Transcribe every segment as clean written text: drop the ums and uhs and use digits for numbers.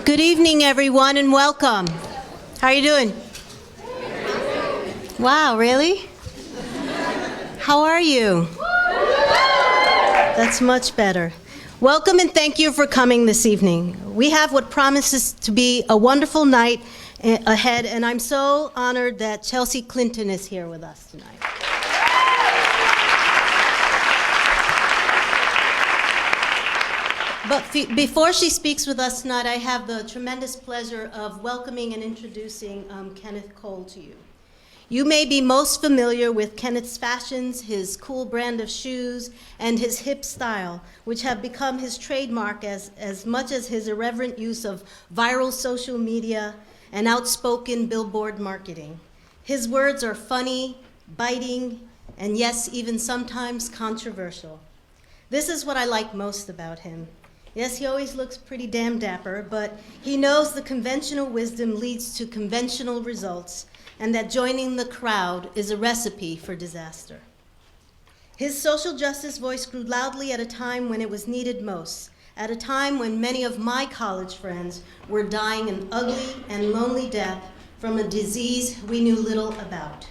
Good evening, everyone, and welcome. How are you doing? Wow, really? How are you? That's much better. Welcome and thank you for coming this evening. We have what promises to be a wonderful night ahead, and I'm so honored that Chelsea Clinton is here with us tonight. But before she speaks with us tonight, I have the tremendous pleasure of welcoming and introducing Kenneth Cole to you. You may be most familiar with Kenneth's fashions, his cool brand of shoes, and his hip style, which have become his trademark as much as his irreverent use of viral social media and outspoken billboard marketing. His words are funny, biting, and yes, even sometimes controversial. This is what I like most about him. Yes, he always looks pretty damn dapper, but he knows the conventional wisdom leads to conventional results, and that joining the crowd is a recipe for disaster. His social justice voice grew loudly at a time when it was needed most, at a time when many of my college friends were dying an ugly and lonely death from a disease we knew little about.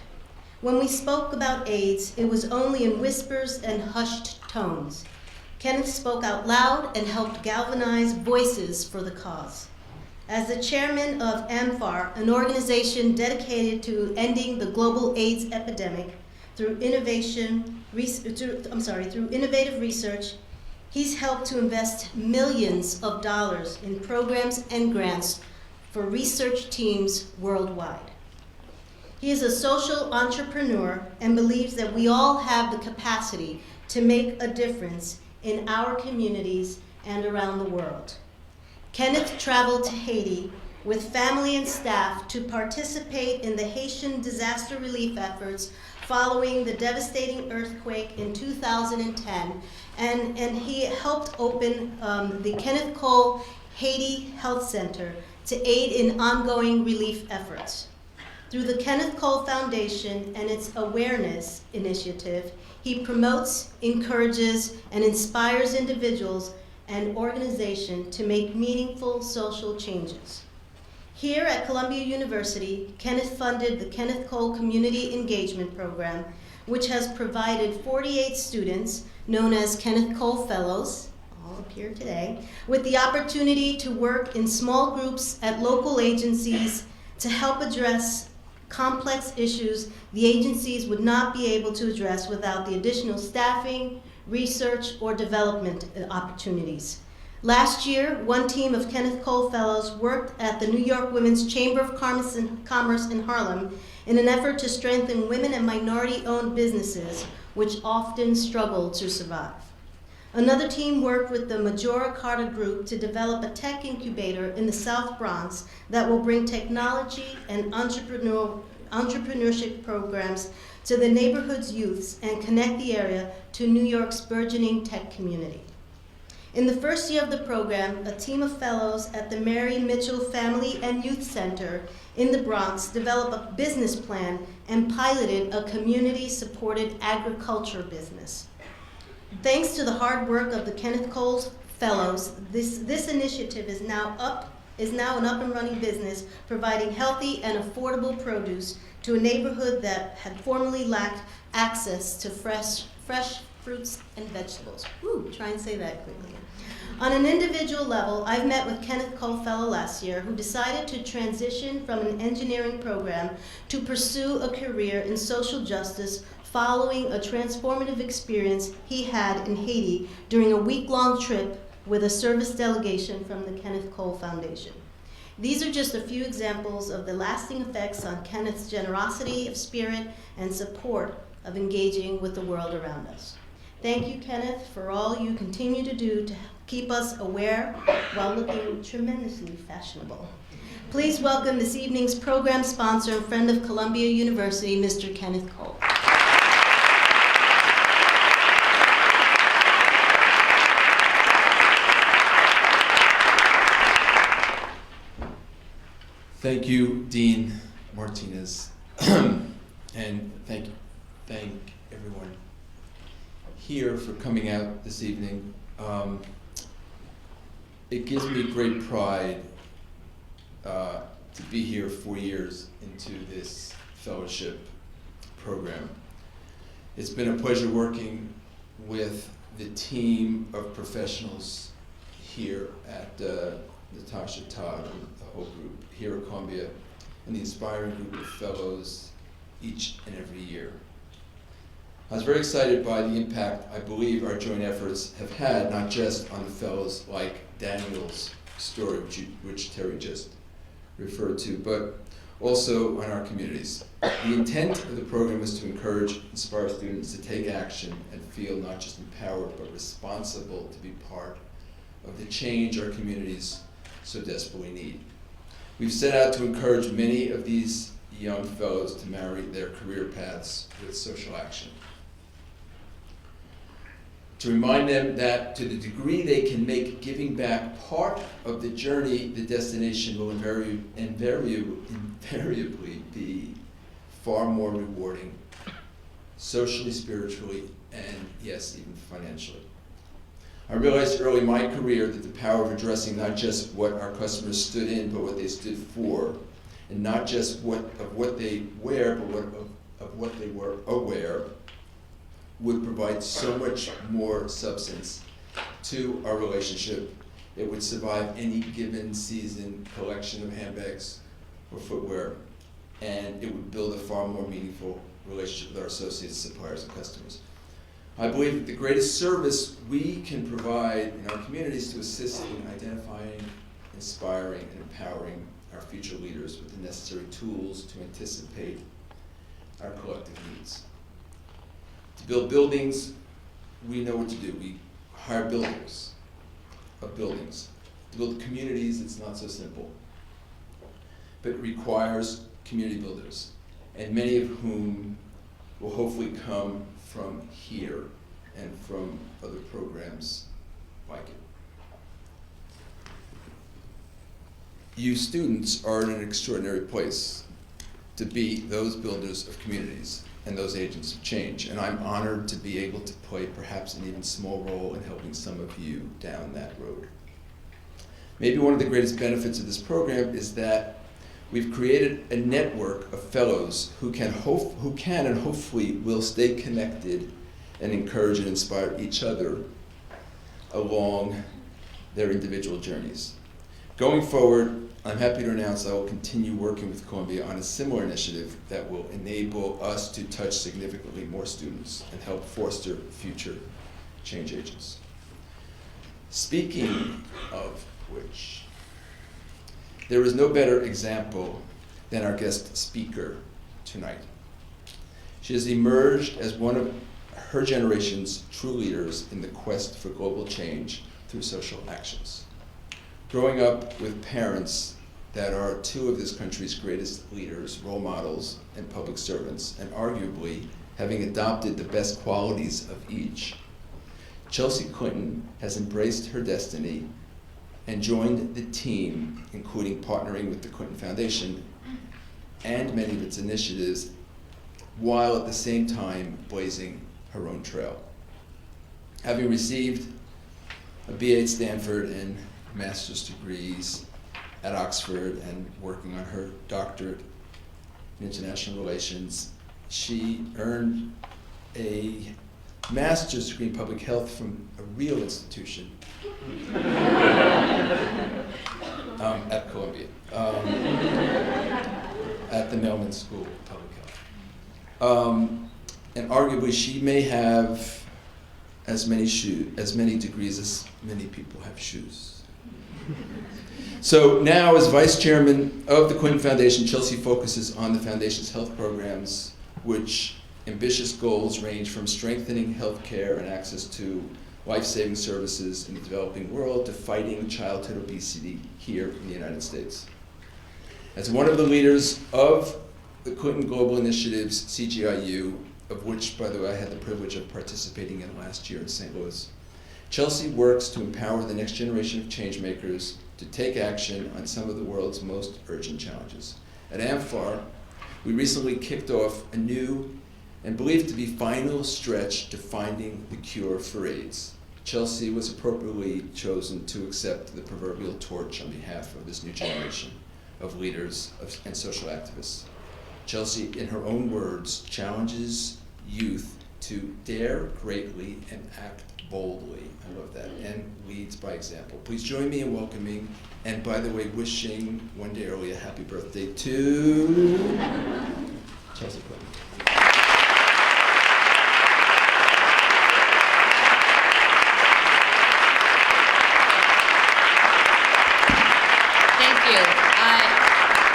When we spoke about AIDS, it was only in whispers and hushed tones. Kenneth spoke out loud and helped galvanize voices for the cause. As the chairman of AMFAR, an organization dedicated to ending the global AIDS epidemic through innovative research, he's helped to invest millions of dollars in programs and grants for research teams worldwide. He is a social entrepreneur and believes that we all have the capacity to make a difference in our communities and around the world. Kenneth traveled to Haiti with family and staff to participate in the Haitian disaster relief efforts following the devastating earthquake in 2010, and he helped open the Kenneth Cole Haiti Health Center to aid in ongoing relief efforts. Through the Kenneth Cole Foundation and its awareness initiative, he promotes, encourages, and inspires individuals and organizations to make meaningful social changes. Here at Columbia University, Kenneth funded the Kenneth Cole Community Engagement Program, which has provided 48 students, known as Kenneth Cole Fellows, all up here today, with the opportunity to work in small groups at local agencies to help address complex issues the agencies would not be able to address without the additional staffing, research, or development opportunities. Last year, one team of Kenneth Cole Fellows worked at the New York Women's Chamber of Commerce in Harlem in an effort to strengthen women and minority-owned businesses, which often struggle to survive. Another team worked with the Majora Carter Group to develop a tech incubator in the South Bronx that will bring technology and entrepreneurship programs to the neighborhood's youths and connect the area to New York's burgeoning tech community. In the first year of the program, a team of fellows at the Mary Mitchell Family and Youth Center in the Bronx developed a business plan and piloted a community-supported agriculture business. Thanks to the hard work of the Kenneth Cole Fellows, this initiative is now an up and running business providing healthy and affordable produce to a neighborhood that had formerly lacked access to fresh fruits and vegetables. Try and say that quickly. On an individual level, I've met with Kenneth Cole Fellow last year, who decided to transition from an engineering program to pursue a career in social justice following a transformative experience he had in Haiti during a week-long trip with a service delegation from the Kenneth Cole Foundation. These are just a few examples of the lasting effects on Kenneth's generosity of spirit and support of engaging with the world around us. Thank you, Kenneth, for all you continue to do to keep us aware while looking tremendously fashionable. Please welcome this evening's program sponsor and friend of Columbia University, Mr. Kenneth Cole. Thank you, Dean Martinez, and thank everyone here for coming out this evening. It gives me great pride to be here 4 years into this fellowship program. It's been a pleasure working with the team of professionals here at Natasha Todd and the whole group here at Columbia, and the inspiring group of fellows each and every year. I was very excited by the impact I believe our joint efforts have had, not just on the fellows like Daniel's story, which Terry just referred to, but also on our communities. The intent of the program is to encourage, inspire students to take action and feel not just empowered, but responsible to be part of the change our communities so desperately need. We've set out to encourage many of these young fellows to marry their career paths with social action. To remind them that to the degree they can make giving back part of the journey, the destination will invariably be far more rewarding, socially, spiritually, and yes, even financially. I realized early in my career that the power of addressing not just what our customers stood in, but what they stood for, and not just of what they wear, but of what they were aware, would provide so much more substance to our relationship. It would survive any given season collection of handbags or footwear, and it would build a far more meaningful relationship with our associates, suppliers, and customers. I believe that the greatest service we can provide in our communities to assist in identifying, inspiring, and empowering our future leaders with the necessary tools to anticipate our collective needs. To build buildings, we know what to do. We hire builders of buildings. To build communities, it's not so simple. But it requires community builders, and many of whom will hopefully come from here and from other programs like it. You students are in an extraordinary place to be those builders of communities and those agents of change, and I'm honored to be able to play perhaps an even small role in helping some of you down that road. Maybe one of the greatest benefits of this program is that we've created a network of fellows who can and hopefully will stay connected and encourage and inspire each other along their individual journeys. Going forward, I'm happy to announce I will continue working with Columbia on a similar initiative that will enable us to touch significantly more students and help foster future change agents. Speaking of which, there is no better example than our guest speaker tonight. She has emerged as one of her generation's true leaders in the quest for global change through social actions. Growing up with parents that are two of this country's greatest leaders, role models, and public servants, and arguably having adopted the best qualities of each, Chelsea Clinton has embraced her destiny and joined the team, including partnering with the Clinton Foundation and many of its initiatives, while at the same time blazing her own trail. Having received a BA at Stanford and master's degrees at Oxford and working on her doctorate in international relations, she earned a master's degree in public health from a real institution at Columbia, at the Mailman School of Public Health. And arguably she may have as many degrees as many people have shoes. So now, as vice chairman of the Clinton Foundation, Chelsea focuses on the foundation's health programs, which ambitious goals range from strengthening healthcare and access to life-saving services in the developing world to fighting childhood obesity here in the United States. As one of the leaders of the Clinton Global Initiative's CGIU, of which, by the way, I had the privilege of participating in last year in St. Louis, Chelsea works to empower the next generation of change makers to take action on some of the world's most urgent challenges. At AmFAR, we recently kicked off a new and believed to be final stretch to finding the cure for AIDS. Chelsea was appropriately chosen to accept the proverbial torch on behalf of this new generation. of leaders and social activists. Chelsea, in her own words, challenges youth to dare greatly and act boldly. I love that. And leads by example. Please join me in welcoming, and by the way, wishing one day early a happy birthday to Chelsea Clinton.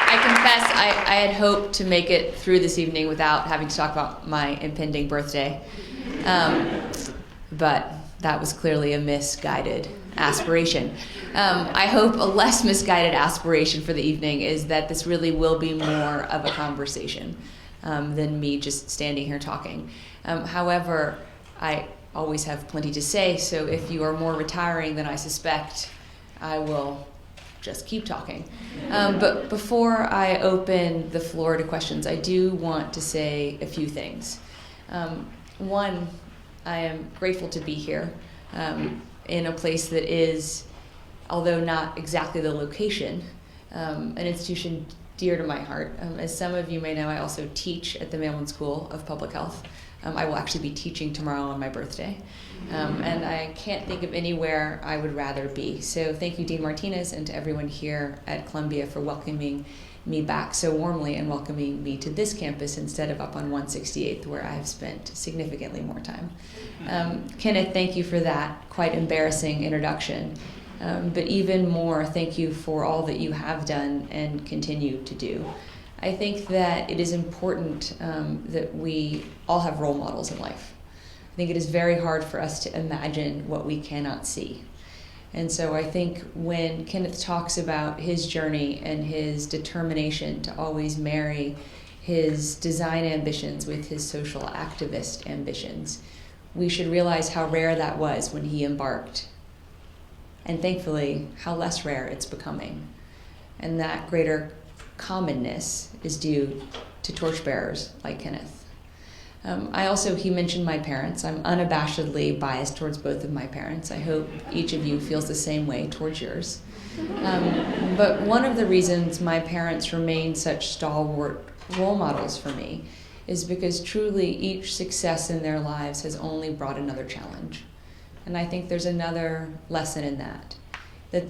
I confess I had hoped to make it through this evening without having to talk about my impending birthday. But that was clearly a misguided aspiration. I hope a less misguided aspiration for the evening is that this really will be more of a conversation than me just standing here talking. However, I always have plenty to say, so if you are more retiring than I suspect, I will just keep talking. But before I open the floor to questions, I do want to say a few things. One, I am grateful to be here in a place that is, although not exactly the location, an institution dear to my heart. As some of you may know, I also teach at the Mailman School of Public Health. I will actually be teaching tomorrow on my birthday. And I can't think of anywhere I would rather be. So thank you, Dean Martinez, and to everyone here at Columbia for welcoming me back so warmly and welcoming me to this campus instead of up on 168th, where I have spent significantly more time. Kenneth, thank you for that quite embarrassing introduction. But even more, thank you for all that you have done and continue to do. I think that it is important that we all have role models in life. I think it is very hard for us to imagine what we cannot see. And so I think when Kenneth talks about his journey and his determination to always marry his design ambitions with his social activist ambitions, we should realize how rare that was when he embarked. And thankfully, how less rare it's becoming. And that greater commonness is due to torchbearers like Kenneth. He mentioned my parents. I'm unabashedly biased towards both of my parents. I hope each of you feels the same way towards yours. But one of the reasons my parents remain such stalwart role models for me is because truly each success in their lives has only brought another challenge. And I think there's another lesson in that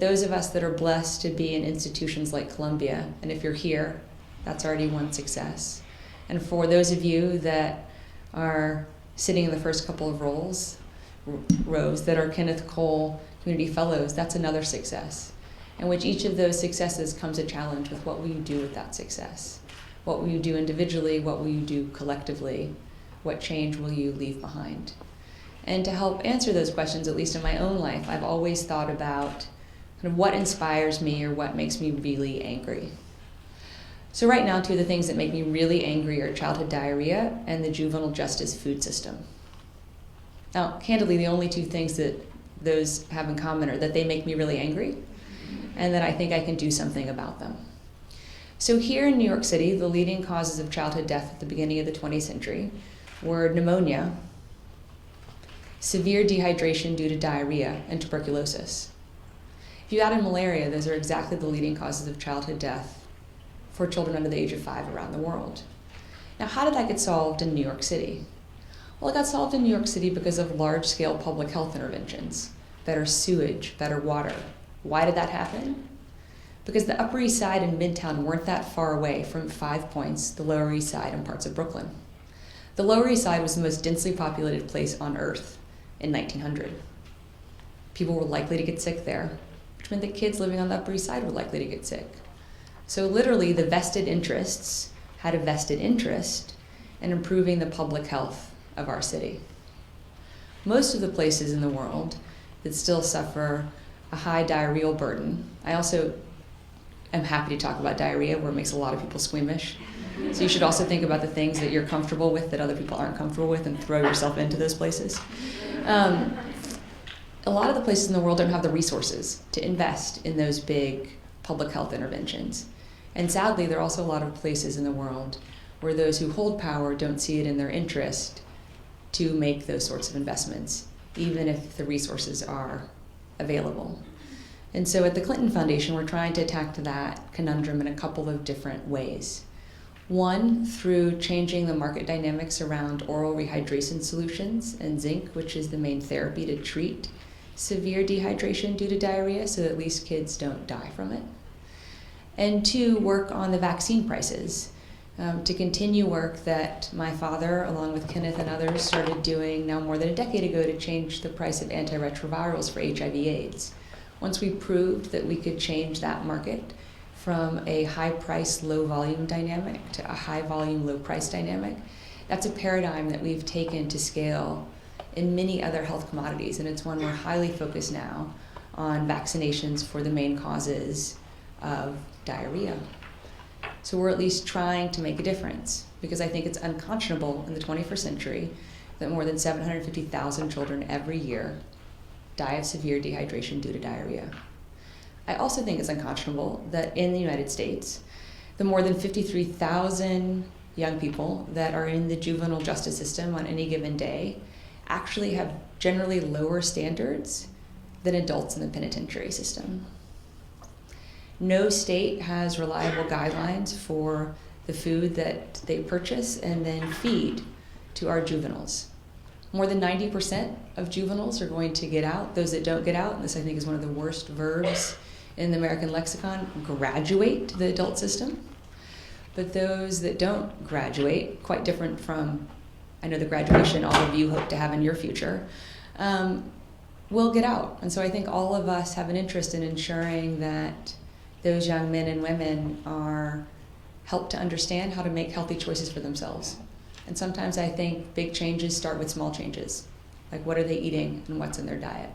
those of us that are blessed to be in institutions like Columbia, and if you're here, that's already one success. And for those of you that are sitting in the first couple of rows that are Kenneth Cole Community Fellows, that's another success. And with each of those successes comes a challenge with what will you do with that success? What will you do individually? What will you do collectively? What change will you leave behind? And to help answer those questions, at least in my own life, I've always thought about kind of what inspires me or what makes me really angry. So right now, two of the things that make me really angry are childhood diarrhea and the juvenile justice food system. Now, candidly, the only two things that those have in common are that they make me really angry and that I think I can do something about them. So here in New York City, the leading causes of childhood death at the beginning of the 20th century were pneumonia, severe dehydration due to diarrhea, and tuberculosis. If you add in malaria, those are exactly the leading causes of childhood death for children under the age of 5 around the world. Now, how did that get solved in New York City? Well, it got solved in New York City because of large-scale public health interventions, better sewage, better water. Why did that happen? Because the Upper East Side and Midtown weren't that far away from 5 Points, the Lower East Side, and parts of Brooklyn. The Lower East Side was the most densely populated place on Earth in 1900. People were likely to get sick there, which meant that kids living on the Upper East Side were likely to get sick. So literally, the vested interests had a vested interest in improving the public health of our city. Most of the places in the world that still suffer a high diarrheal burden, I also am happy to talk about diarrhea, where it makes a lot of people squeamish. So you should also think about the things that you're comfortable with that other people aren't comfortable with and throw yourself into those places. A lot of the places in the world don't have the resources to invest in those big public health interventions. And sadly, there are also a lot of places in the world where those who hold power don't see it in their interest to make those sorts of investments, even if the resources are available. And so at the Clinton Foundation, we're trying to attack that conundrum in a couple of different ways. One, through changing the market dynamics around oral rehydration solutions and zinc, which is the main therapy to treat severe dehydration due to diarrhea, so that at least kids don't die from it. And two, work on the vaccine prices, to continue work that my father, along with Kenneth and others, started doing now more than a decade ago to change the price of antiretrovirals for HIV/AIDS. Once we proved that we could change that market from a high price, low volume dynamic to a high volume, low price dynamic, that's a paradigm that we've taken to scale in many other health commodities, and it's one we're highly focused now on vaccinations for the main causes of diarrhea. So we're at least trying to make a difference, because I think it's unconscionable in the 21st century that more than 750,000 children every year die of severe dehydration due to diarrhea. I also think it's unconscionable that in the United States, the more than 53,000 young people that are in the juvenile justice system on any given day actually have generally lower standards than adults in the penitentiary system. No state has reliable guidelines for the food that they purchase and then feed to our juveniles. More than 90% of juveniles are going to get out. Those that don't get out, and this I think is one of the worst verbs in the American lexicon, graduate to the adult system. But those that don't graduate, quite different from, I know, the graduation all of you hope to have in your future, will get out. And so I think all of us have an interest in ensuring that those young men and women are helped to understand how to make healthy choices for themselves. And sometimes I think big changes start with small changes, like what are they eating and what's in their diet.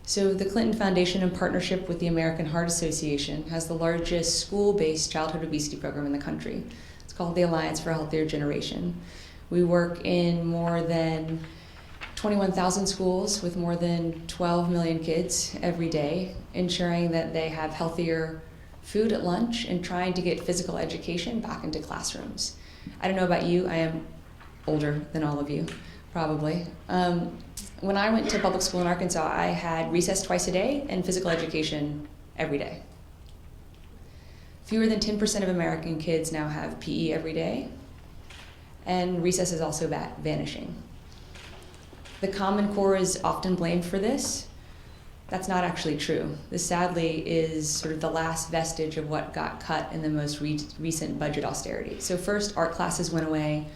So the Clinton Foundation, in partnership with the American Heart Association, has the largest school-based childhood obesity program in the country. It's called the Alliance for a Healthier Generation. We work in more than 21,000 schools with more than 12 million kids every day, ensuring that they have healthier food at lunch and trying to get physical education back into classrooms. I don't know about you, I am older than all of you, probably. When I went to public school in Arkansas, I had recess twice a day and physical education every day. Fewer than 10% of American kids now have PE every day, and recess is also vanishing. The Common Core is often blamed for this. That's not actually true. This sadly is sort of the last vestige of what got cut in the most recent budget austerity. So first, art classes went away,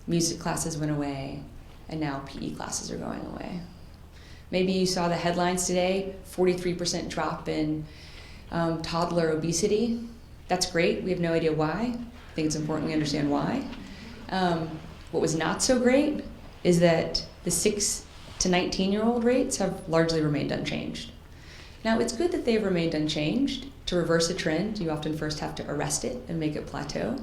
music classes went away, and now PE classes are going away. Maybe you saw the headlines today, 43% drop in toddler obesity. That's great, we have no idea why. I think it's important we understand why. What was not so great is that the 6 to 19-year-old rates have largely remained unchanged. Now, it's good that they've remained unchanged. To reverse a trend, you often first have to arrest it and make it plateau.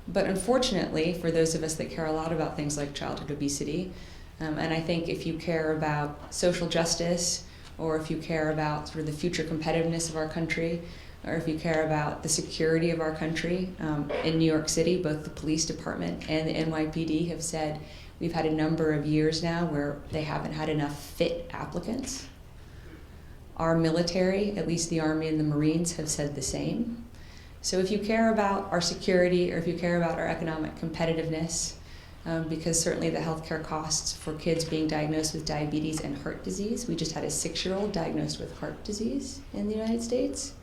But unfortunately, for those of us that care a lot about things like childhood obesity, and I think if you care about social justice, or if you care about sort of the future competitiveness of our country, or if you care about the security of our country, in New York City, both the police department and the NYPD have said we've had a number of years now where they haven't had enough fit applicants. Our military, at least the Army and the Marines, have said the same. So if you care about our security, or if you care about our economic competitiveness, because certainly the healthcare costs for kids being diagnosed with diabetes and heart disease, we just had a 6-year-old diagnosed with heart disease in the United States.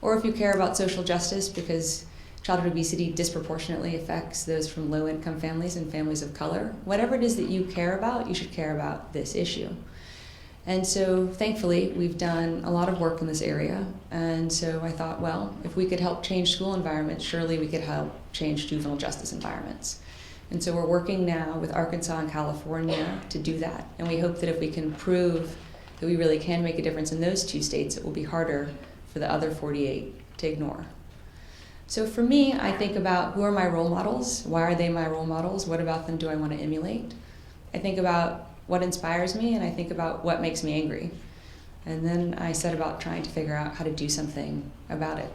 Or if you care about social justice, because childhood obesity disproportionately affects those from low-income families and families of color, whatever it is that you care about, you should care about this issue. And so thankfully, we've done a lot of work in this area. And so I thought, well, if we could help change school environments, surely we could help change juvenile justice environments. And so we're working now with Arkansas and California to do that. And we hope that if we can prove that we really can make a difference in those 2 states, it will be harder for the other 48 to ignore. So for me, I think about who are my role models? Why are they my role models? What about them do I want to emulate? I think about what inspires me, and I think about what makes me angry. And then I set about trying to figure out how to do something about it.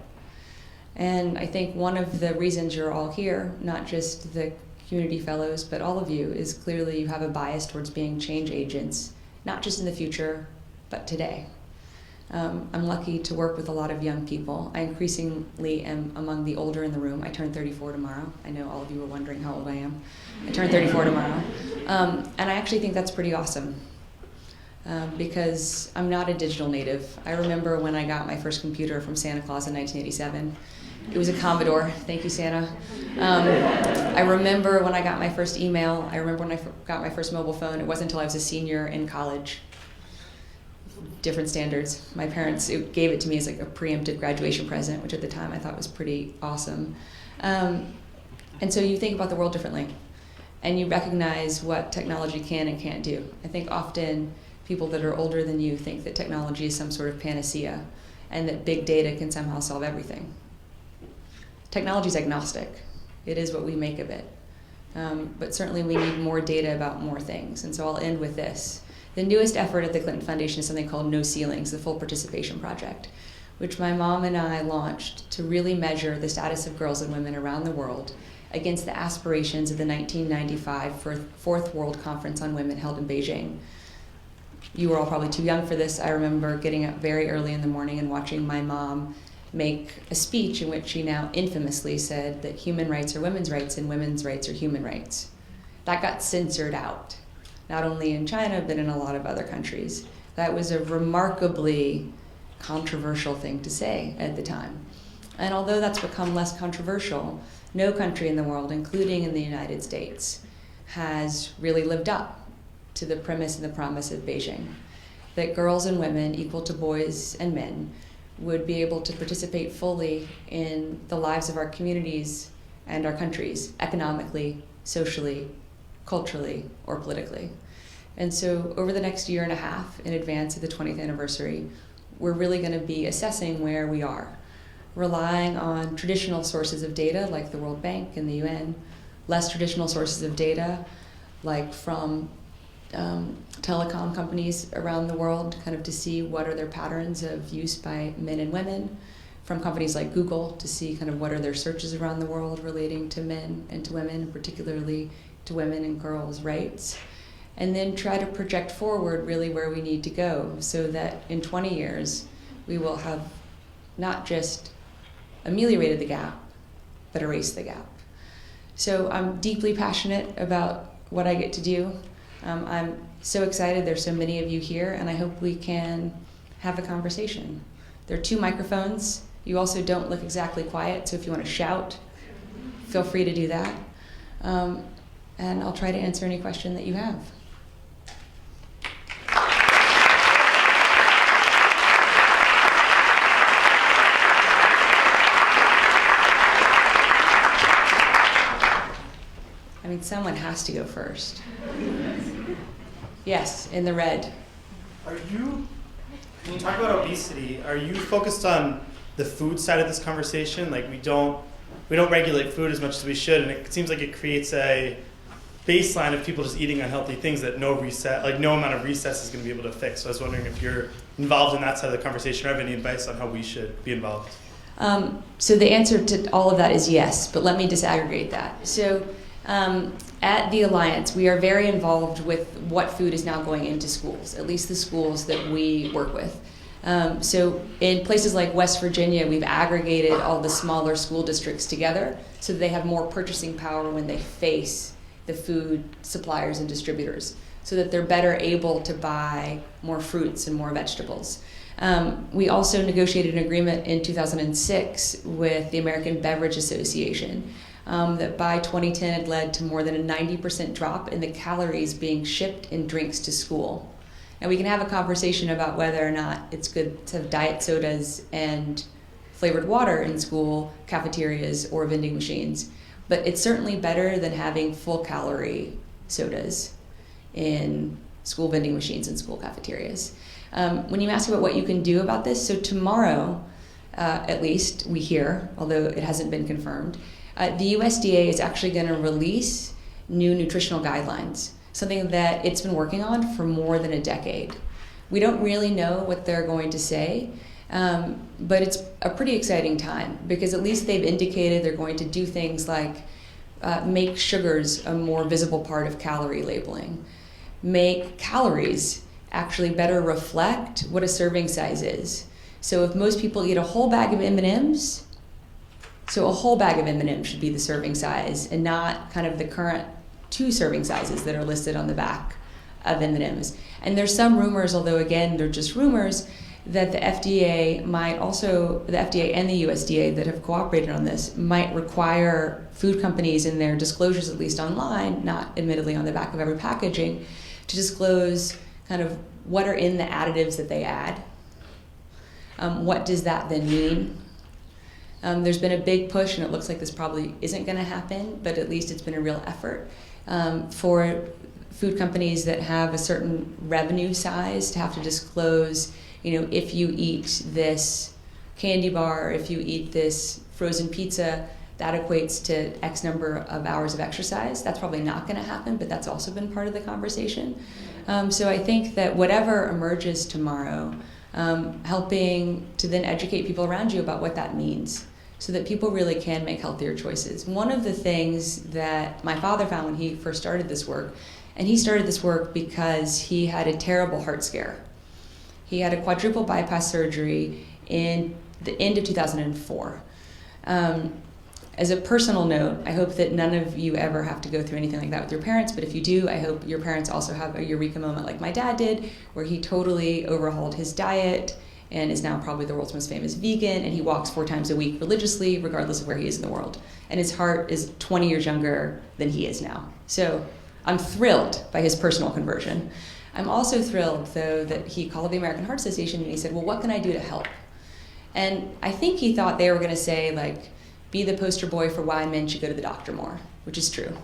And I think one of the reasons you're all here, not just the community fellows, but all of you, is clearly you have a bias towards being change agents, not just in the future, but today. I'm lucky to work with a lot of young people. I increasingly am among the older in the room. I turn 34 tomorrow. I know all of you are wondering how old I am. I turn 34 tomorrow. And I actually think that's pretty awesome because I'm not a digital native. I remember when I got my first computer from Santa Claus in 1987. It was a Commodore. Thank you, Santa. I remember when I got my first email. I remember when I got my first mobile phone. It wasn't until I was a senior in college. Different standards. My parents gave it to me as like a preemptive graduation present, which at the time I thought was pretty awesome. And so you think about the world differently, and you recognize what technology can and can't do. I think often people that are older than you think that technology is some sort of panacea, and that big data can somehow solve everything. Technology is agnostic. It is what we make of it. But certainly we need more data about more things. And so I'll end with this. The newest effort at the Clinton Foundation is something called No Ceilings, the Full Participation Project, which my mom and I launched to really measure the status of girls and women around the world against the aspirations of the 1995 Fourth World Conference on Women held in Beijing. You were all probably too young for this. I remember getting up very early in the morning and watching my mom make a speech in which she now infamously said that human rights are women's rights and women's rights are human rights. That got censored out, not only in China, but in a lot of other countries. That was a remarkably controversial thing to say at the time. And although that's become less controversial, no country in the world, including in the United States, has really lived up to the premise and the promise of Beijing, that girls and women, equal to boys and men, would be able to participate fully in the lives of our communities and our countries, economically, socially, culturally, or politically. And so over the next year and a half, in advance of the 20th anniversary, we're really going to be assessing where we are, relying on traditional sources of data like the World Bank and the UN, less traditional sources of data like from telecom companies around the world, kind of to see what are their patterns of use by men and women, from companies like Google to see kind of what are their searches around the world relating to men and to women, particularly to women and girls' rights, and then try to project forward really where we need to go so that in 20 years we will have not just ameliorated the gap, but erased the gap. So I'm deeply passionate about what I get to do. I'm so excited there's so many of you here, and I hope we can have a conversation. There are 2 microphones. You also don't look exactly quiet, so if you want to shout, feel free to do that. And I'll try to answer any question that you have. I mean, someone has to go first. Yes, in the red. When you talk about obesity, are you focused on the food side of this conversation? Like we don't regulate food as much as we should, and it seems like it creates a baseline of people just eating unhealthy things that no amount of recess is going to be able to fix. So I was wondering if you're involved in that side of the conversation or have any advice on how we should be involved. So the answer to all of that is yes, but let me disaggregate that. So at the Alliance, we are very involved with what food is now going into schools, at least the schools that we work with. So in places like West Virginia, we've aggregated all the smaller school districts together so that they have more purchasing power when they face the food suppliers and distributors, so that they're better able to buy more fruits and more vegetables. We also negotiated an agreement in 2006 with the American Beverage Association that by 2010 had led to more than a 90% drop in the calories being shipped in drinks to school. And we can have a conversation about whether or not it's good to have diet sodas and flavored water in school cafeterias or vending machines, but it's certainly better than having full calorie sodas in school vending machines and school cafeterias. When you ask about what you can do about this, so tomorrow, at least we hear, although it hasn't been confirmed, the USDA is actually going to release new nutritional guidelines, something that it's been working on for more than a decade. We don't really know what they're going to say, but it's a pretty exciting time because at least they've indicated they're going to do things like make sugars a more visible part of calorie labeling, make calories actually better reflect what a serving size is. So if most people eat a whole bag of M&Ms, so a whole bag of M&Ms should be the serving size and not kind of the current 2 serving sizes that are listed on the back of M&Ms. And there's some rumors, although again, they're just rumors, that the FDA might also, the FDA and the USDA that have cooperated on this, might require food companies in their disclosures, at least online, not admittedly on the back of every packaging, to disclose kind of what are in the additives that they add. What does that then mean? There's been a big push, and it looks like this probably isn't going to happen, but at least it's been a real effort for food companies that have a certain revenue size to have to disclose, if you eat this candy bar, if you eat this frozen pizza, that equates to X number of hours of exercise. That's probably not going to happen, but that's also been part of the conversation. So I think that whatever emerges tomorrow, helping to then educate people around you about what that means so that people really can make healthier choices. One of the things that my father found when he first started this work, and he started this work because he had a terrible heart scare. He had a quadruple bypass surgery in the end of 2004. As a personal note, I hope that none of you ever have to go through anything like that with your parents, but if you do, I hope your parents also have a eureka moment like my dad did, where he totally overhauled his diet and is now probably the world's most famous vegan, and he walks 4 times a week religiously, regardless of where he is in the world. And his heart is 20 years younger than he is now. So I'm thrilled by his personal conversion. I'm also thrilled, though, that he called the American Heart Association and he said, well, what can I do to help? And I think he thought they were going to say, like, be the poster boy for why men should go to the doctor more, which is true.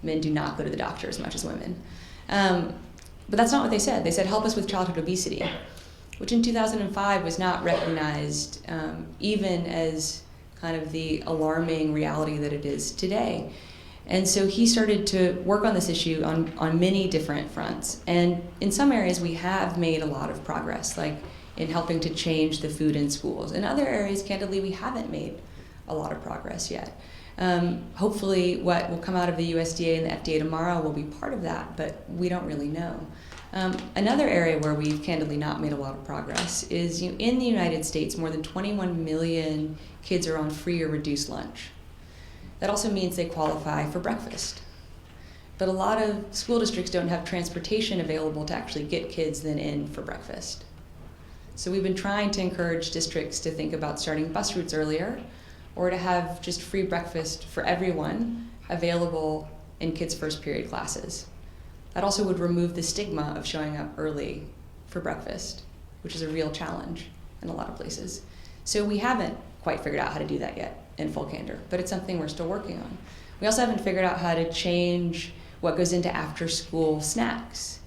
Men do not go to the doctor as much as women. But that's not what they said. They said, help us with childhood obesity, which in 2005 was not recognized even as kind of the alarming reality that it is today. And so he started to work on this issue on many different fronts. And in some areas, we have made a lot of progress, like in helping to change the food in schools. In other areas, candidly, we haven't made a lot of progress yet. Hopefully, what will come out of the USDA and the FDA tomorrow will be part of that, but we don't really know. Another area where we've candidly not made a lot of progress is in the United States, more than 21 million kids are on free or reduced lunch. That also means they qualify for breakfast. But a lot of school districts don't have transportation available to actually get kids then in for breakfast. So we've been trying to encourage districts to think about starting bus routes earlier, or to have just free breakfast for everyone available in kids' first period classes. That also would remove the stigma of showing up early for breakfast, which is a real challenge in a lot of places. So we haven't quite figured out how to do that yet, in full candor, but it's something we're still working on. We also haven't figured out how to change what goes into after-school snacks.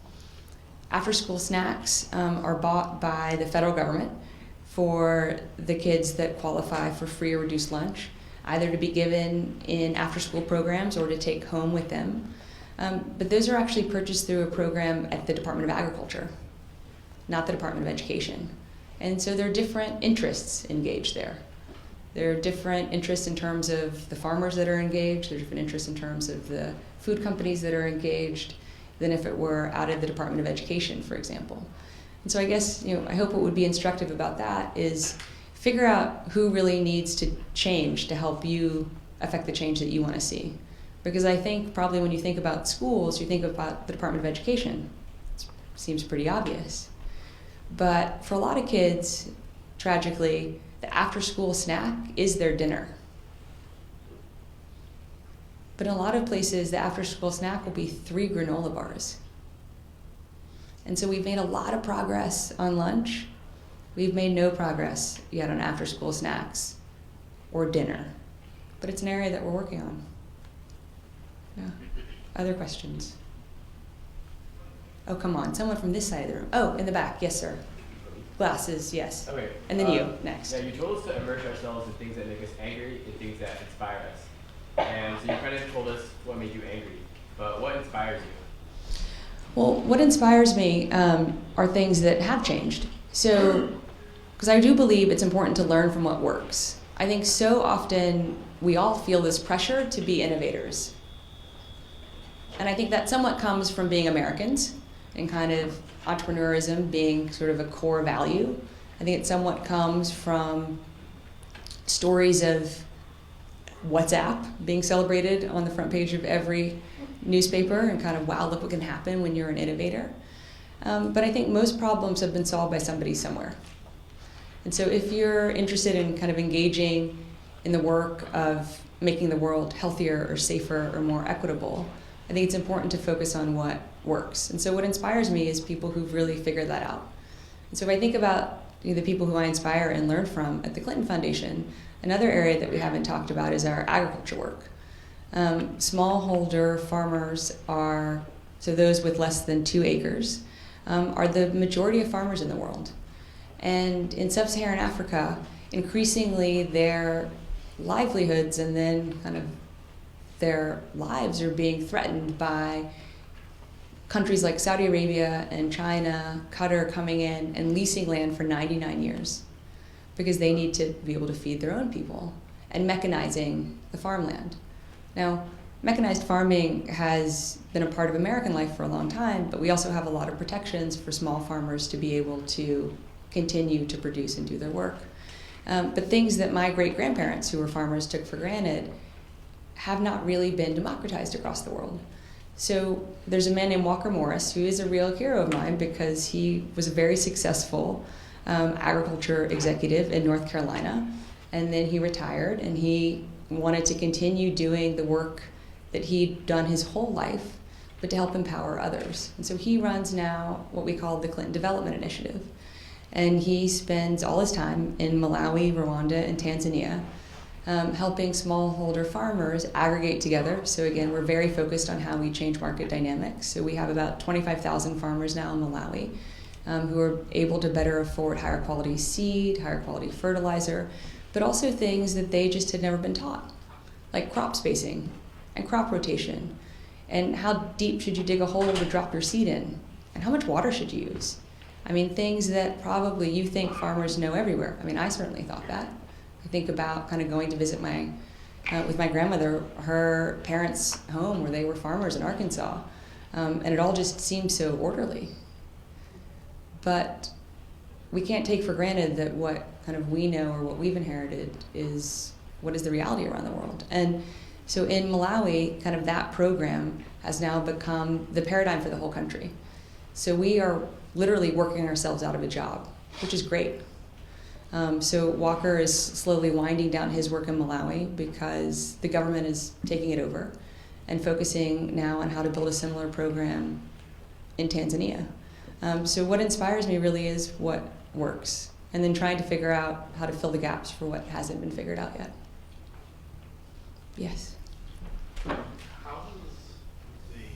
After-school snacks are bought by the federal government for the kids that qualify for free or reduced lunch, either to be given in after-school programs or to take home with them. But those are actually purchased through a program at the Department of Agriculture, not the Department of Education. And so there are different interests engaged there. There are different interests in terms of the farmers that are engaged. There are different interests in terms of the food companies that are engaged than if it were out of the Department of Education, for example. And so I guess, I hope what would be instructive about that is figure out who really needs to change to help you affect the change that you want to see. Because I think probably when you think about schools, you think about the Department of Education. It seems pretty obvious. But for a lot of kids, tragically, the after-school snack is their dinner. But in a lot of places, the after-school snack will be 3 granola bars. And so we've made a lot of progress on lunch. We've made no progress yet on after-school snacks or dinner. But it's an area that we're working on. Yeah. Other questions? Oh, come on. Someone from this side of the room. Oh, in the back. Yes, sir. Glasses, yes. Okay. And then you, next. Yeah, you told us to immerse ourselves in things that make us angry and things that inspire us. And so you kind of told us what made you angry. But what inspires you? Well, what inspires me are things that have changed. So, because I do believe it's important to learn from what works. I think so often we all feel this pressure to be innovators. And I think that somewhat comes from being Americans, and kind of entrepreneurism being sort of a core value. I think it somewhat comes from stories of WhatsApp being celebrated on the front page of every newspaper and kind of, wow, look what can happen when you're an innovator. But I think most problems have been solved by somebody somewhere. And so if you're interested in kind of engaging in the work of making the world healthier or safer or more equitable, I think it's important to focus on what works. And so what inspires me is people who've really figured that out. And so if I think about the people who I inspire and learn from at the Clinton Foundation, another area that we haven't talked about is our agriculture work. Smallholder farmers are, so those with less than 2 acres, are the majority of farmers in the world. And in sub-Saharan Africa, increasingly their livelihoods and then kind of their lives are being threatened by countries like Saudi Arabia and China, Qatar coming in and leasing land for 99 years because they need to be able to feed their own people and mechanizing the farmland. Now, mechanized farming has been a part of American life for a long time, but we also have a lot of protections for small farmers to be able to continue to produce and do their work. But things that my great-grandparents who were farmers took for granted have not really been democratized across the world. So there's a man named Walker Morris who is a real hero of mine because he was a very successful agriculture executive in North Carolina, and then he retired and he wanted to continue doing the work that he'd done his whole life, but to help empower others. And so he runs now what we call the Clinton Development Initiative. And he spends all his time in Malawi, Rwanda, and Tanzania helping smallholder farmers aggregate together. So again, we're very focused on how we change market dynamics. So we have about 25,000 farmers now in Malawi who are able to better afford higher quality seed, higher quality fertilizer, but also things that they just had never been taught, like crop spacing and crop rotation, and how deep should you dig a hole to drop your seed in, and how much water should you use. I mean, things that probably you think farmers know everywhere. I mean, I certainly thought that. I think about kind of going to visit with my grandmother, her parents' home where they were farmers in Arkansas, and it all just seemed so orderly. But we can't take for granted that what kind of we know or what we've inherited is what is the reality around the world. And so in Malawi, kind of that program has now become the paradigm for the whole country. So we are literally working ourselves out of a job, which is great. So Walker is slowly winding down his work in Malawi because the government is taking it over and focusing now on how to build a similar program in Tanzania. So what inspires me really is what works, and then trying to figure out how to fill the gaps for what hasn't been figured out yet. Yes? How does the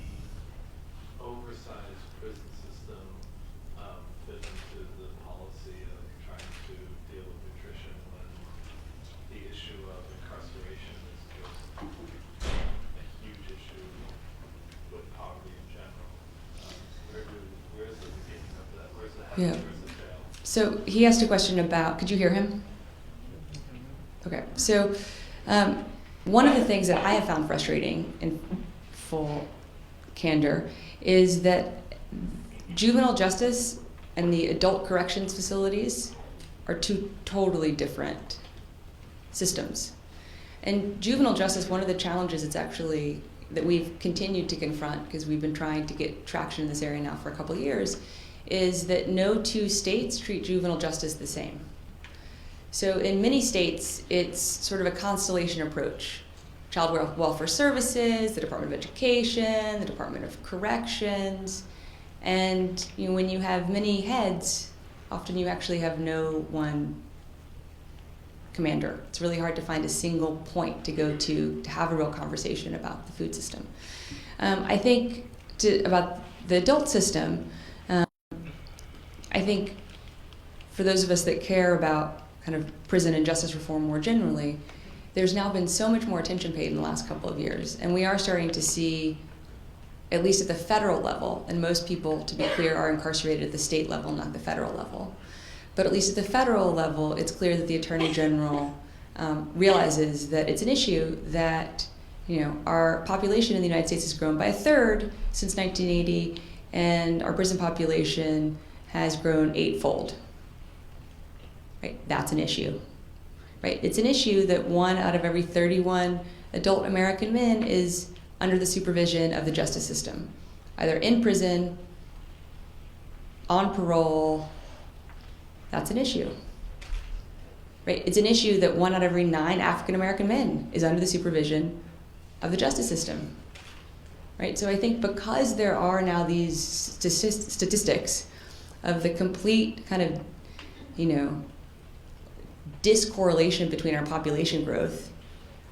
oversized prison system fit into the policy of trying to deal with nutrition when the issue of incarceration is just a huge issue with poverty in general? Where's the beginning of that? Where's the heaven? Yeah. Where's the tail? So he asked a question about, could you hear him? Okay, so one of the things that I have found frustrating in full candor is that juvenile justice and the adult corrections facilities are two totally different systems. And juvenile justice, one of the challenges it's actually that we've continued to confront because we've been trying to get traction in this area now for a couple of years is that no 2 states treat juvenile justice the same. So in many states, it's sort of a constellation approach. Child Welfare Services, the Department of Education, the Department of Corrections, and when you have many heads, often you actually have no one commander. It's really hard to find a single point to go to have a real conversation about the food system. I think about the adult system, I think for those of us that care about kind of prison and justice reform more generally, there's now been so much more attention paid in the last couple of years, and we are starting to see, at least at the federal level, and most people, to be clear, are incarcerated at the state level, not the federal level. But at least at the federal level, it's clear that the Attorney General realizes that it's an issue that our population in the United States has grown by 1/3 since 1980, and our prison population has grown 8-fold. Right? That's an issue. Right? It's an issue that 1 out of every 31 adult American men is under the supervision of the justice system, either in prison, on parole. That's an issue. Right? It's an issue that 1 out of every 9 African American men is under the supervision of the justice system. Right? So I think because there are now these statistics of the complete kind of, discorrelation between our population growth,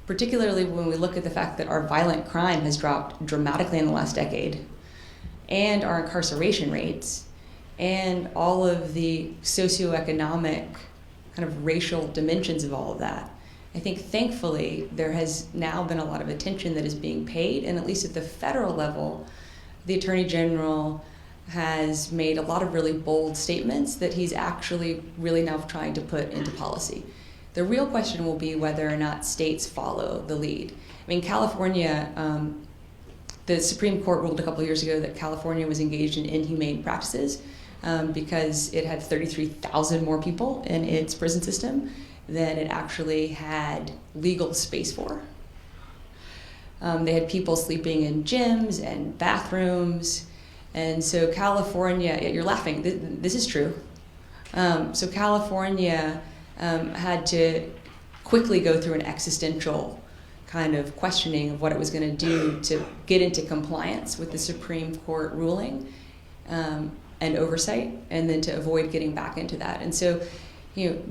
particularly when we look at the fact that our violent crime has dropped dramatically in the last decade, and our incarceration rates, and all of the socioeconomic kind of racial dimensions of all of that. I think thankfully there has now been a lot of attention that is being paid, and at least at the federal level, the Attorney General has made a lot of really bold statements that he's actually really now trying to put into policy. The real question will be whether or not states follow the lead. I mean, California, the Supreme Court ruled a couple of years ago that California was engaged in inhumane practices because it had 33,000 more people in its prison system than it actually had legal space for. They had people sleeping in gyms and bathrooms. And so California, you're laughing, this is true. So California had to quickly go through an existential kind of questioning of what it was going to do to get into compliance with the Supreme Court ruling and oversight, and then to avoid getting back into that. And so,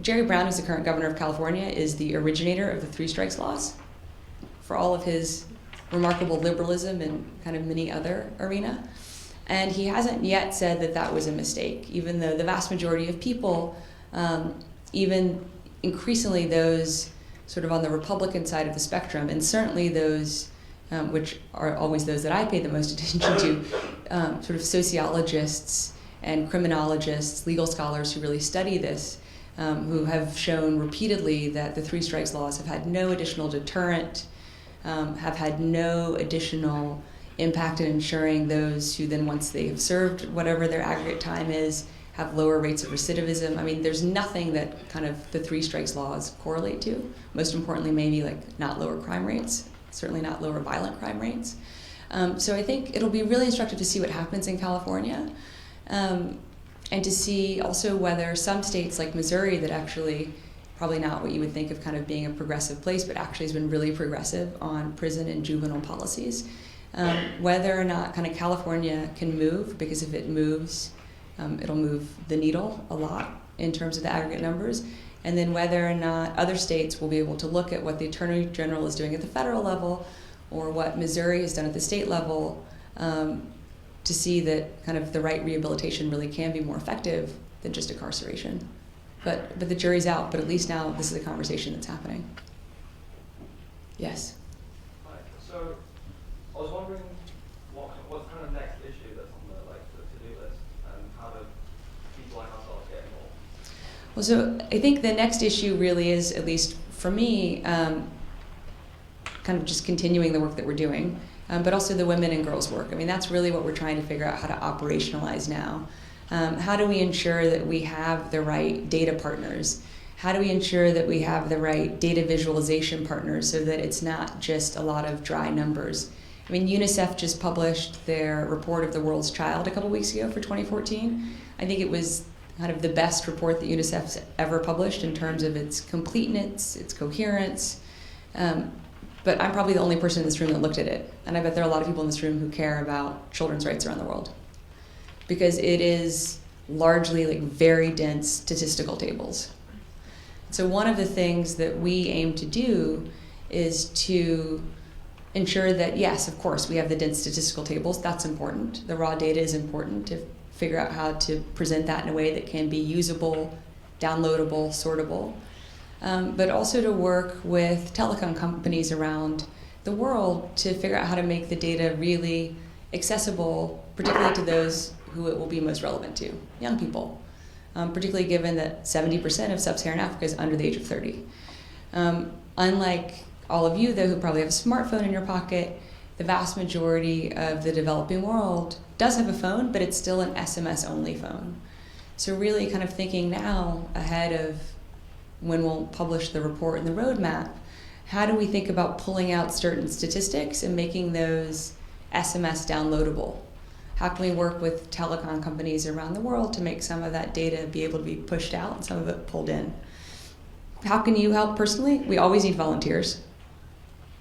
Jerry Brown, who's the current governor of California, is the originator of the 3 strikes laws for all of his remarkable liberalism in kind of many other arena. And he hasn't yet said that that was a mistake, even though the vast majority of people, even increasingly those sort of on the Republican side of the spectrum, and certainly those which are always those that I pay the most attention to, sort of sociologists and criminologists, legal scholars who really study this, who have shown repeatedly that the 3 strikes laws have had no additional deterrent, have had no additional impact in ensuring those who then, once they have served whatever their aggregate time is, have lower rates of recidivism. I mean, there's nothing that kind of the 3 strikes laws correlate to. Most importantly, maybe like not lower crime rates, certainly not lower violent crime rates. So I think it'll be really instructive to see what happens in California, and to see also whether some states like Missouri, that actually probably not what you would think of kind of being a progressive place, but actually has been really progressive on prison and juvenile policies, whether or not kind of California can move, because if it moves, it'll move the needle a lot in terms of the aggregate numbers, and then whether or not other states will be able to look at what the Attorney General is doing at the federal level or what Missouri has done at the state level, to see that kind of the right rehabilitation really can be more effective than just incarceration. But the jury's out, but at least now this is a conversation that's happening. Yes? Hi. So I was wondering what's kind of next issue that's on the to-do list, and how do people like ourselves get involved? Well, so I think the next issue really is, at least for me, kind of just continuing the work that we're doing, but also the women and girls work. I mean, that's really what we're trying to figure out how to operationalize now. How do we ensure that we have the right data partners? How do we ensure that we have the right data visualization partners so that it's not just a lot of dry numbers? I mean, UNICEF just published their report of the world's child a couple weeks ago for 2014. I think it was kind of the best report that UNICEF's ever published in terms of its completeness, its coherence. But I'm probably the only person in this room that looked at it. And I bet there are a lot of people in this room who care about children's rights around the world, because it is largely like very dense statistical tables. So one of the things that we aim to do is to ensure that, yes, of course, we have the dense statistical tables. That's important. The raw data is important to figure out how to present that in a way that can be usable, downloadable, sortable. But also to work with telecom companies around the world to figure out how to make the data really accessible, particularly to those who it will be most relevant to, young people, particularly given that 70% of sub-Saharan Africa is under the age of 30. Unlike all of you, though, who probably have a smartphone in your pocket, the vast majority of the developing world does have a phone, but it's still an SMS-only phone. So really kind of thinking now ahead of when we'll publish the report and the roadmap, how do we think about pulling out certain statistics and making those SMS downloadable? How can we work with telecom companies around the world to make some of that data be able to be pushed out and some of it pulled in? How can you help personally? We always need volunteers.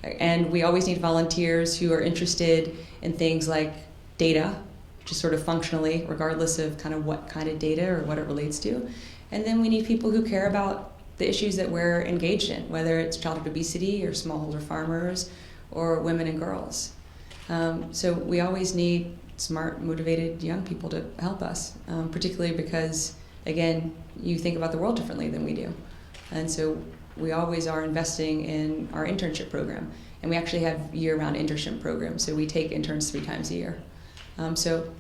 And we always need volunteers who are interested in things like data, just sort of functionally, regardless of kind of what kind of data or what it relates to. And then we need people who care about the issues that we're engaged in, whether it's childhood obesity or smallholder farmers or women and girls. So we always need smart, motivated young people to help us, particularly because, again, you think about the world differently than we do. And so we always are investing in our internship program. And we actually have year-round internship programs, so we take interns 3 times a year. So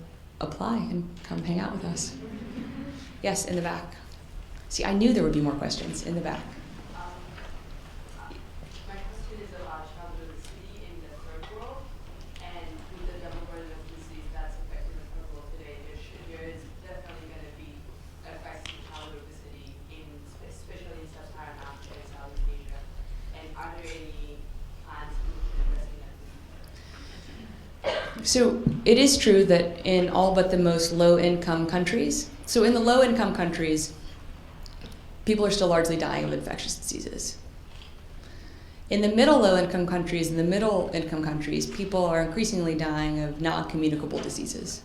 apply and come hang out with us. Yes, in the back. See, I knew there would be more questions in the back. My question is about childhood obesity in the third world, and with the development of obesity that's affecting the third world today, there is definitely going to be effects in childhood obesity, especially in sub-Saharan Africa and Southeast Asia. And are there any plans to address that? So it is true that in all but the most low-income countries, so in the low-income countries, people are still largely dying of infectious diseases. In the low-income countries, in the middle-income countries, people are increasingly dying of non-communicable diseases.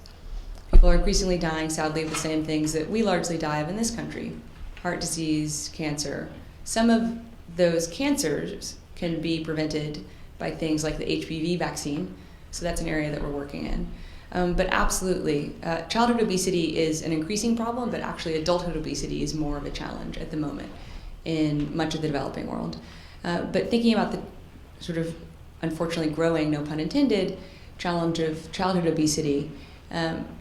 People are increasingly dying, sadly, of the same things that we largely die of in this country: heart disease, cancer. Some of those cancers can be prevented by things like the HPV vaccine, so that's an area that we're working in. But absolutely, childhood obesity is an increasing problem, but actually adulthood obesity is more of a challenge at the moment in much of the developing world. But thinking about the sort of, unfortunately growing, no pun intended, challenge of childhood obesity,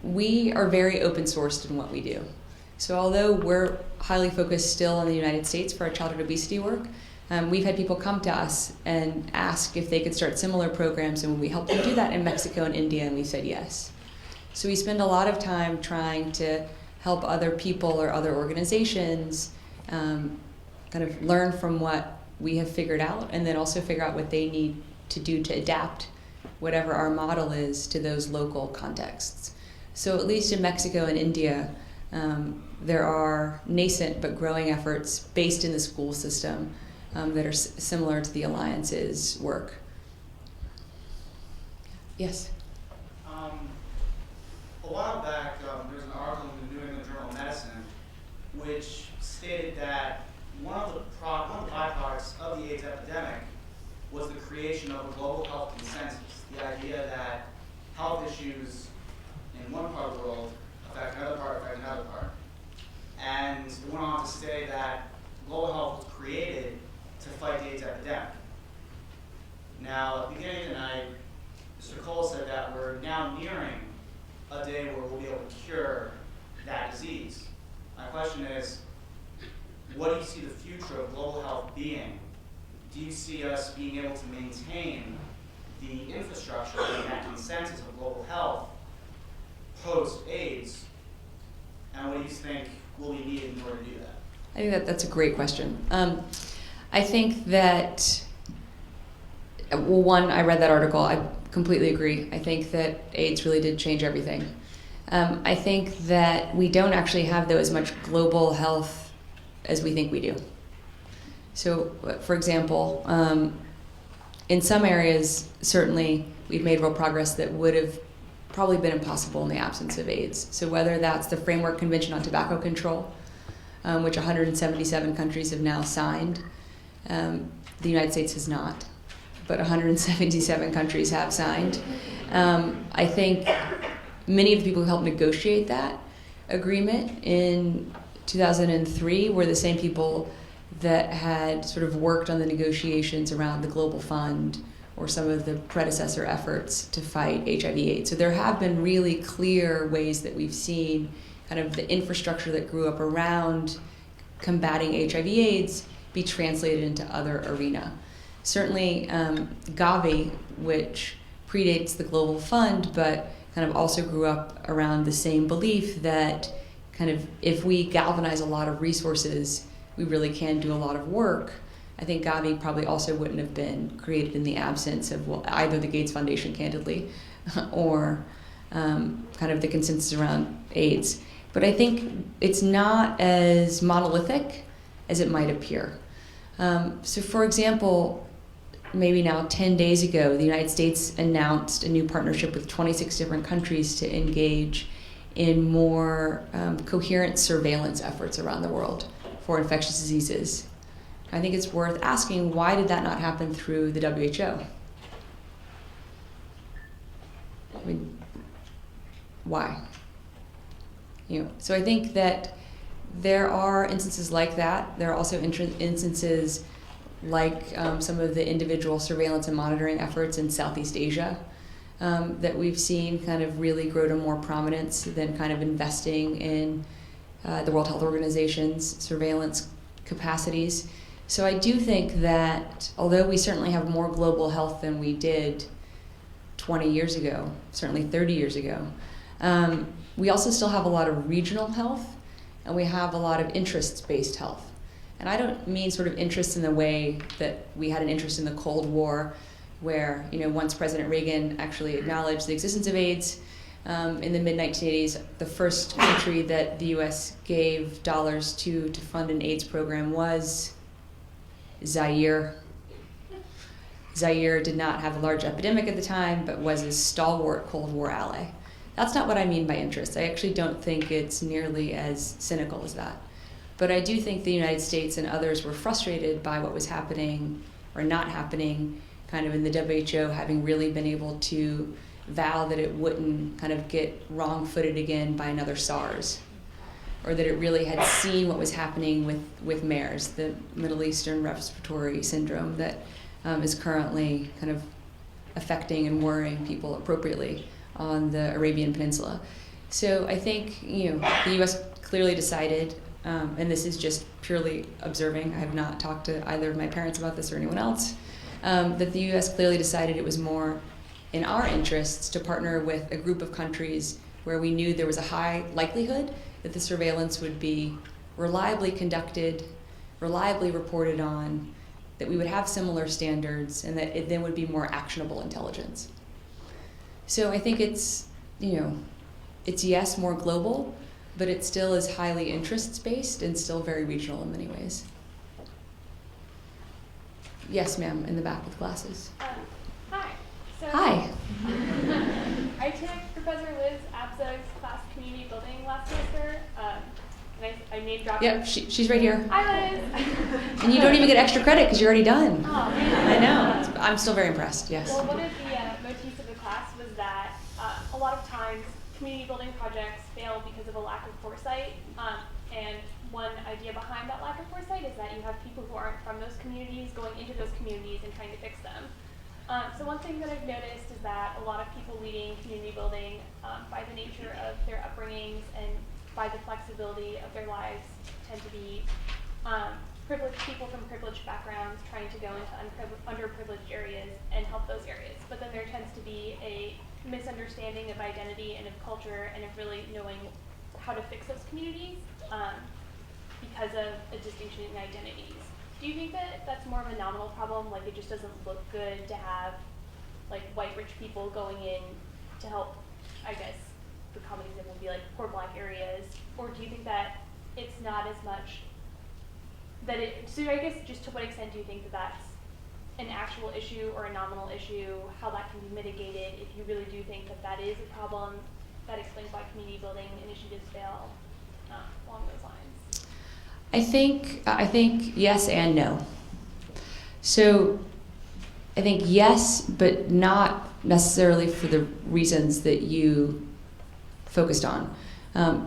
we are very open sourced in what we do. So although we're highly focused still on the United States for our childhood obesity work, we've had people come to us and ask if they could start similar programs, and we help them do that in Mexico and India, and we said yes. So we spend a lot of time trying to help other people or other organizations kind of learn from what we have figured out, and then also figure out what they need to do to adapt whatever our model is to those local contexts. So at least in Mexico and India, there are nascent but growing efforts based in the school system that are similar to the Alliance's work. Yes? A while back, there was an article in the New England Journal of Medicine which stated that one of the byproducts of the AIDS epidemic was the creation of a global health consensus, the idea that health issues in one part of the world affect another part, affect another part. And it went on to say that global health was created to fight the AIDS epidemic. Now, at the beginning of the night, Mr. Cole said that we're now nearing a day where we'll be able to cure that disease. My question is, what do you see the future of global health being? Do you see us being able to maintain the infrastructure and that consensus of global health post-AIDS? And what do you think will be needed in order to do that? I think that's a great question. I think that, well, one, I read that article. I completely agree. I think that AIDS really did change everything. I think that we don't actually have, though, as much global health as we think we do. So, for example, in some areas, certainly, we've made real progress that would have probably been impossible in the absence of AIDS. So whether that's the Framework Convention on Tobacco Control, which 177 countries have now signed. The United States has not, but 177 countries have signed. I think many of the people who helped negotiate that agreement in 2003 were the same people that had sort of worked on the negotiations around the Global Fund or some of the predecessor efforts to fight HIV/AIDS. So there have been really clear ways that we've seen kind of the infrastructure that grew up around combating HIV/AIDS be translated into other arena. Certainly Gavi, which predates the Global Fund, but kind of also grew up around the same belief that kind of if we galvanize a lot of resources, we really can do a lot of work. I think Gavi probably also wouldn't have been created in the absence of either the Gates Foundation, candidly, or kind of the consensus around AIDS. But I think it's not as monolithic as it might appear. So for example, maybe now 10 days ago, the United States announced a new partnership with 26 different countries to engage in more coherent surveillance efforts around the world for infectious diseases. I think it's worth asking, why did that not happen through the WHO? I mean, why? So I think that there are instances like that. There are also instances like some of the individual surveillance and monitoring efforts in Southeast Asia that we've seen kind of really grow to more prominence than kind of investing in the World Health Organization's surveillance capacities. So I do think that although we certainly have more global health than we did 20 years ago, certainly 30 years ago, we also still have a lot of regional health, and we have a lot of interests-based health. And I don't mean sort of interest in the way that we had an interest in the Cold War, where once President Reagan actually acknowledged the existence of AIDS in the mid-1980s, the first country that the U.S. gave dollars to fund an AIDS program was Zaire. Zaire did not have a large epidemic at the time, but was a stalwart Cold War ally. That's not what I mean by interest. I actually don't think it's nearly as cynical as that. But I do think the United States and others were frustrated by what was happening or not happening kind of in the WHO, having really been able to vow that it wouldn't kind of get wrong-footed again by another SARS, or that it really had seen what was happening with MERS, the Middle Eastern Respiratory Syndrome that is currently kind of affecting and worrying people appropriately on the Arabian Peninsula. So I think the U.S. clearly decided, and this is just purely observing, I have not talked to either of my parents about this or anyone else, that the U.S. clearly decided it was more in our interests to partner with a group of countries where we knew there was a high likelihood that the surveillance would be reliably conducted, reliably reported on, that we would have similar standards, and that it then would be more actionable intelligence. So I think it's yes, more global, but it still is highly interests-based and still very regional in many ways. Yes, ma'am, in the back with glasses. Hi. So Hi. I took Professor Liz Abzug's class community building last semester. And I name dropped. Yep, she's right here. Hi, Liz. And you don't even get extra credit because you're already done. Oh, man. I know. I'm still very impressed, yes. Well, one of the motifs of the class was that a lot of times community building projects fail because of a lack of foresight. And one idea behind that lack of foresight is that you have people who aren't from those communities going into those communities and trying to fix them. So one thing that I've noticed is that a lot of people leading community building, by the nature of their upbringings and by the flexibility of their lives, tend to be privileged people from privileged backgrounds trying to go into underprivileged areas and help those areas. But then there tends to be a misunderstanding of identity and of culture and of really knowing how to fix those communities because of a distinction in identities. Do you think that that's more of a nominal problem, like it just doesn't look good to have like white rich people going in to help, I guess the common example would be like poor black areas, or do you think that it's not as much that so I guess just to what extent do you think that that's an actual issue or a nominal issue, how that can be mitigated if you really do think that that is a problem that explains why community building initiatives fail along those lines? I think yes and no. So I think yes, but not necessarily for the reasons that you focused on.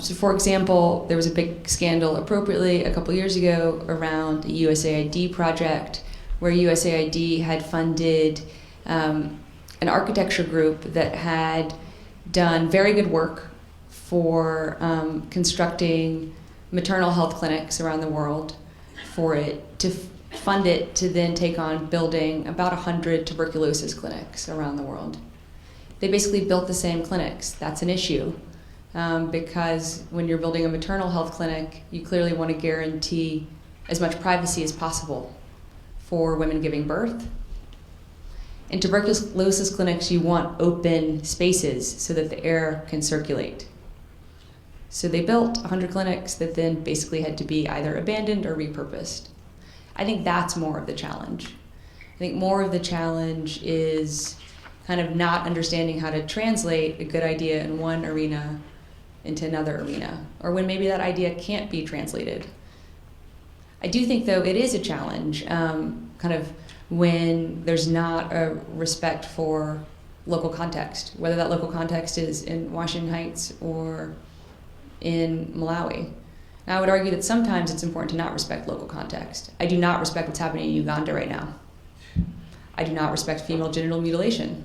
So for example, there was a big scandal appropriately a couple years ago around a USAID project where USAID had funded an architecture group that had done very good work for constructing maternal health clinics around the world, for it to fund it to then take on building about 100 tuberculosis clinics around the world. they basically built the same clinics. That's an issue because when you're building a maternal health clinic, you clearly want to guarantee as much privacy as possible for women giving birth. In tuberculosis clinics, you want open spaces so that the air can circulate. So they built 100 clinics that then basically had to be either abandoned or repurposed. I think that's more of the challenge. I think more of the challenge is kind of not understanding how to translate a good idea in one arena into another arena, or when maybe that idea can't be translated. I do think, though, it is a challenge, kind of when there's not a respect for local context, whether that local context is in Washington Heights or in Malawi. Now, I would argue that sometimes it's important to not respect local context. I do not respect what's happening in Uganda right now. I do not respect female genital mutilation.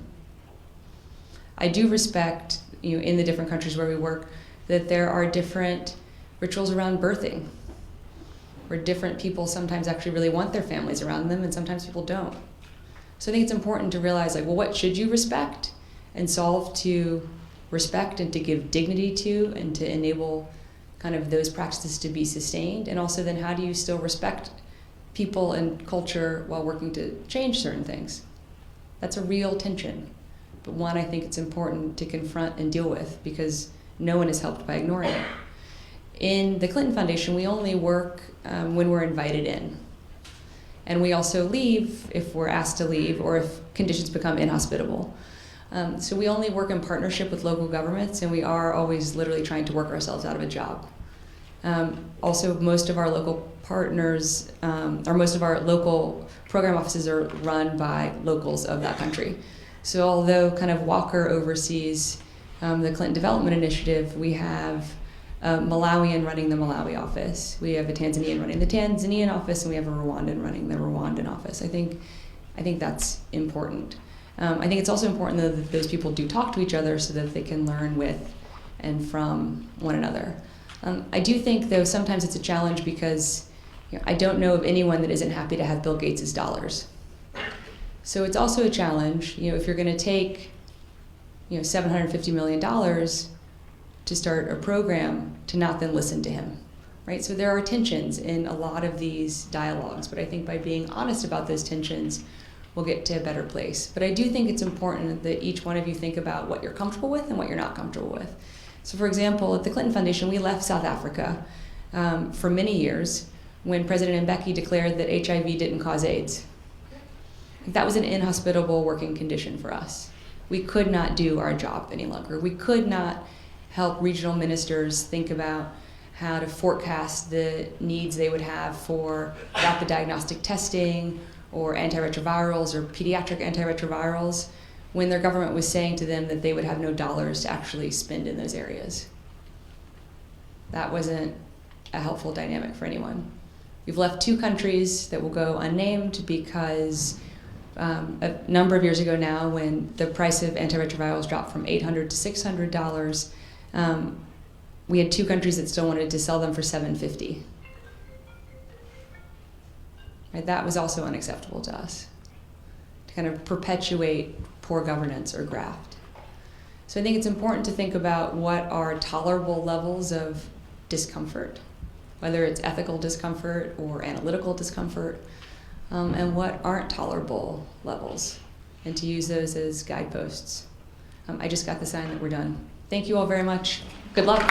I do respect, in the different countries where we work, that there are different rituals around birthing, where different people sometimes actually really want their families around them, and sometimes people don't. So I think it's important to realize, what should you respect, and solve to respect and to give dignity to, and to enable kind of those practices to be sustained, and also then how do you still respect people and culture while working to change certain things? That's a real tension, but one I think it's important to confront and deal with, because no one is helped by ignoring it. In the Clinton Foundation, we only work when we're invited in. And we also leave if we're asked to leave or if conditions become inhospitable. So we only work in partnership with local governments, and we are always literally trying to work ourselves out of a job. Also, most of our local partners, or most of our local program offices are run by locals of that country. So although kind of Walker oversees the Clinton Development Initiative, we have a Malawian running the Malawi office. We have a Tanzanian running the Tanzanian office, and we have a Rwandan running the Rwandan office. I think that's important. I think it's also important, though, that those people do talk to each other so that they can learn with and from one another. I do think, though, sometimes it's a challenge because I don't know of anyone that isn't happy to have Bill Gates' dollars. So it's also a challenge, if you're going to take $750 million to start a program, to not then listen to him, right? So there are tensions in a lot of these dialogues, but I think by being honest about those tensions, we'll get to a better place. But I do think it's important that each one of you think about what you're comfortable with and what you're not comfortable with. So for example, at the Clinton Foundation, we left South Africa for many years when President Mbeki declared that HIV didn't cause AIDS. That was an inhospitable working condition for us. We could not do our job any longer. We could not help regional ministers think about how to forecast the needs they would have for rapid diagnostic testing or antiretrovirals or pediatric antiretrovirals when their government was saying to them that they would have no dollars to actually spend in those areas. That wasn't a helpful dynamic for anyone. We've left 2 countries that will go unnamed because a number of years ago now, when the price of antiretrovirals dropped from $800 to $600, we had 2 countries that still wanted to sell them for $750. Right? That was also unacceptable to us, to kind of perpetuate poor governance or graft. So I think it's important to think about what are tolerable levels of discomfort, whether it's ethical discomfort or analytical discomfort, and what aren't tolerable levels, and to use those as guideposts. I just got the sign that we're done. Thank you all very much. Good luck.